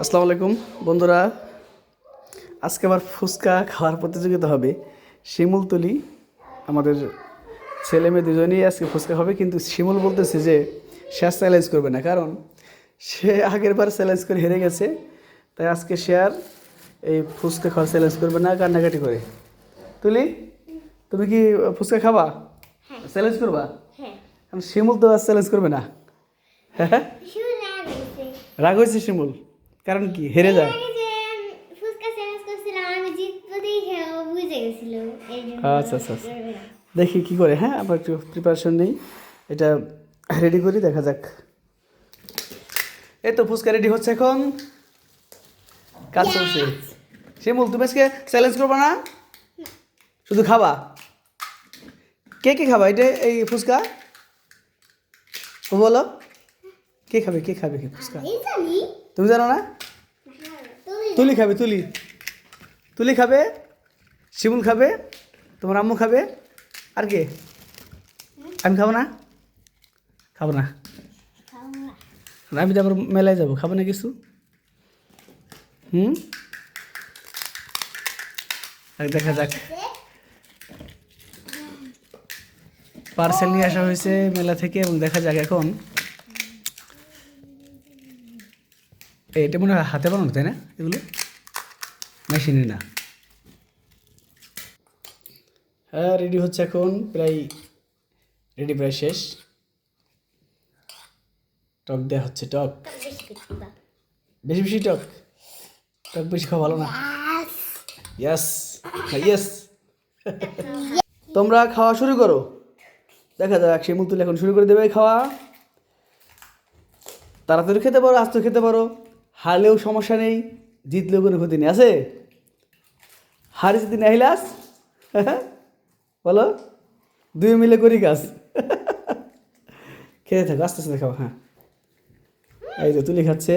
আসসালামু আলাইকুম বন্ধুরা, আজকে আবার ফুচকা খাওয়ার প্রতিযোগিতা হবে। শিমুলতলি আমাদের ছেলে মেয়ে দুজনেই আজকে ফুচকা খাবে, কিন্তু শিমুল বলতেছে যে সে আর চ্যালেঞ্জ করবে না, কারণ সে আগের বার চ্যালেঞ্জ করে হেরে গেছে। তাই আজকে সে আর এই ফুচকা খাওয়ার চ্যালেঞ্জ করবে না, কান্নাকাটি করে। তুলি, তুমি কি ফুচকা খাবা? চ্যালেঞ্জ করবা? কারণ শিমুল তো আর চ্যালেঞ্জ করবে না। হ্যাঁ, রাগ হয়েছে শিমুল, কারণ কি হেরে যায়। আচ্ছা আচ্ছা আচ্ছা, দেখি কি করে। হ্যাঁ, আমরা একটু প্রিপারেশন নেই, এটা রেডি করি, দেখা যাক। এই তো ফুচকা রেডি হচ্ছে এখন, কাজ চলছে। শিমুল, তুমি আজকে চ্যালেঞ্জ করবা না, শুধু খাবা? কে কে খাবা এটা এই ফুচকা? ও বলো, কে খাবে কে খাবে কে ফুচকা? তুমি জানো না? তুলি খাবে, তুলি তুলি খাবে, শিমুল খাবে, তোমার আম্মু খাবে, আর কে? আমি খাবো না, খাবো না। আমি তো আবার মেলায় যাবো, খাবো না কিছু। দেখা যাক। পার্সেল নিয়ে আসা হয়েছে মেলা থেকে, এবং দেখা যাক এখন। এটা মনে হয় হাতে বানানো, তাই না? এগুলো মেশিনে না। হ্যাঁ, রেডি হচ্ছে এখন, প্রায় রেডি, প্রায় শেষ। টক দেওয়া হচ্ছে, টক বেশি বেশি, টক টক বেশি খাওয়া ভালো না। ইয়েস ইয়েস, তোমরা খাওয়া শুরু করো, দেখা যাক। শিমুল তুলে এখন শুরু করে দেবে খাওয়া। তাড়াতাড়ি খেতে পারো, আস্তে খেতে পারো, হারলেও সমস্যা নেই, জিতলেও কোনো ক্ষতি নেই, আছে? হারি যদি নাহিলাস, বলো, দুই মিলে করি কাজ। খেতে থাকো, আস্তে আস্তে খাও। হ্যাঁ, এই যে তুলি খাচ্ছে।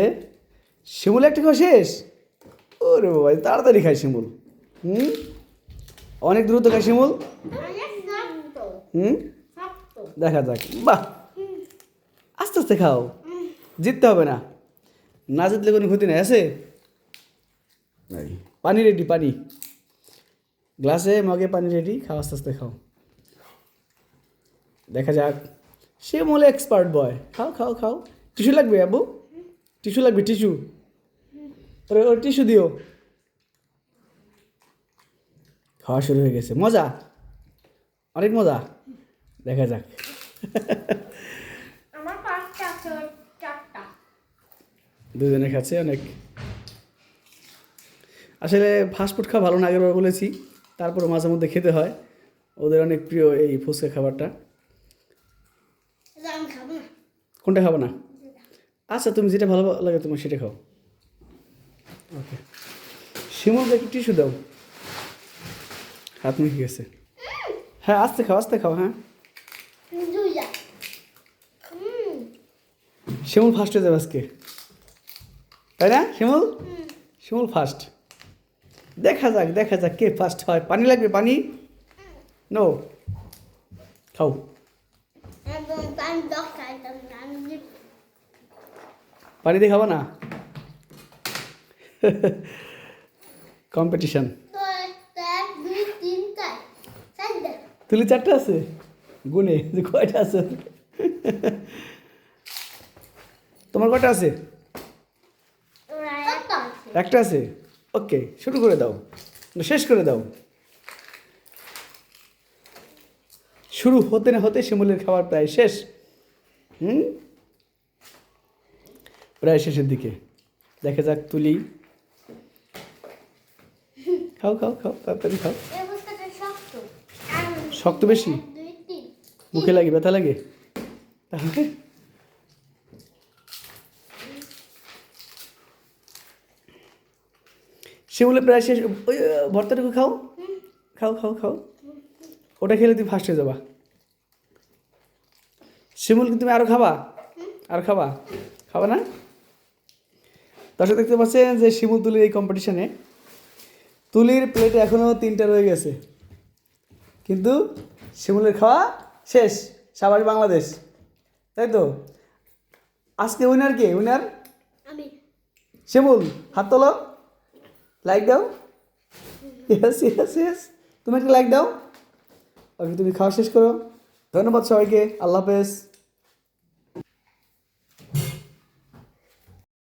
শিমুল একটা খাওয়া শেষ। ওরে বাবা, তাড়াতাড়ি খায় শিমুল। অনেক দ্রুত খায় শিমুল। দেখা যাক। বাহ, আস্তে আস্তে খাও, জিততে হবে না, না জিতলে কোনো ক্ষতি নেই, আছে? পানি রেডি, পানি গ্লাসে মগে পানি রেডি, খাও, আস্তে আস্তে খাও। দেখা যাক। শিমুল এক্সপার্ট বয়, খাও খাও খাও। টিস্যু লাগবে আবু? টিস্যু লাগবে, টিস্যু, ওর টিস্যু দিও। খাওয়া শুরু হয়ে গেছে, মজা, অনেক মজা। দেখা যাক। দুজনে খাচ্ছে অনেক। আসলে ফাস্টফুড খাওয়া ভালো না, আগেরবার বলেছি, তারপরে মাঝে মধ্যে খেতে হয়, ওদের অনেক প্রিয় এই ফুচকা খাবারটা। কোনটা খাবো না? আচ্ছা, তুমি যেটা ভালো লাগে তোমার সেটা খাও। ওকে, শিমুলকে একটু টিস্যু দাও, হাত মুখে গেছে। হ্যাঁ, আস্তে খাও, আস্তে খাও। হ্যাঁ, শিমুল ফার্স্ট হয়ে যাবে আজকে, তাই না? শিমুল, শিমুল ফার্স্ট। দেখা যাক, দেখা যাক কে ফার্স্ট হয়। পানি লাগবে, পানি নো, খাও। পানি দিয়ে খাবো না, কম্পিটিশন। তুলি চারটে আছে, গুনে যে কয়টা আছে। তোমার কয়টা আছে? একটা আছে। ওকে, শুরু করে দাও, শেষ করে দাও। শুরু হতে না হতে শিমুলের খাবার প্রায় শেষ। প্রায় শেষের দিকে। দেখা যাক তুলি, খাও খাও খাও, তাড়াতাড়ি খাও। শক্ত বেশি, মুখে লাগে, ব্যথা লাগে। তাহলে শিমুলে প্রায় শেষ। ওই ভর্তাটুকু খাও, খাও খাও খাও, ওটা খেলে তুমি ফার্স্ট হয়ে যাবা। শিমুল, কি তুমি আরও খাবা? আর খাবা? খাবা না? দর্শক দেখতে পাচ্ছেন যে শিমুল তুলির এই কম্পিটিশনে তুলির প্লেটে এখনও 3টা রয়ে গেছে, কিন্তু শিমুলের খাওয়া শেষ। সাবাস বাংলাদেশ, তাই তো? আজকে উইনার কে? উইনার শিমুল হাত তোলো, লাইক দাও। ইয়েস ইয়েস ইয়েস, তুমি একটা লাইক দাও। ওকে, তুমি খাওয়া শেষ করো। ধন্যবাদ সবাইকে, আল্লাহ হাফেজ।